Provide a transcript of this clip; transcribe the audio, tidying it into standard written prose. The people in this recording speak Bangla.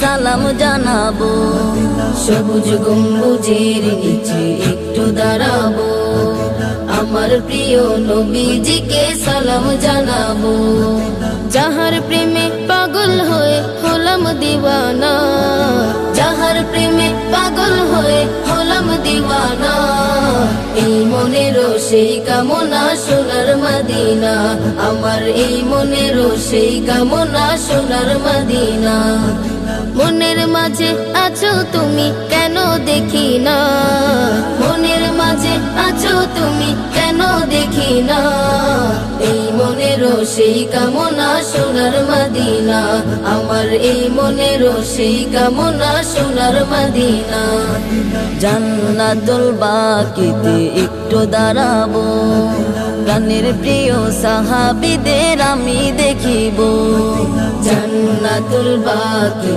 সালাম জানাবো, সবুজ গম্বুজের নিচে একটু দাঁড়াবো, আমার প্রিয় নবীজিকে সালাম জানাবো। যাহার প্রেমে পাগল হয়ে হলাম দিওয়ানা, যাহার প্রেমে পাগল হয়ে হলাম দিওয়ানা, এই মনেরও সেই কামনা সোনার মদিনা, আমার এই মনেরও সেই কামনা সোনার মদিনা। মনের মাঝে আছো তুমি কেন দেখি না, মনের মাঝে আছো তুমি কেন দেখি না, এই মনেরও সেই কামনা সোনার মদিনা, আমার এই মনেরও সেই কামনা সোনার মদিনা। জান্নাতুল বাকিতে একটু দাঁড়াবো, প্রাণের প্রিয় সাহাবীদের আমি দেখিব, জান্নাতুল বাকি।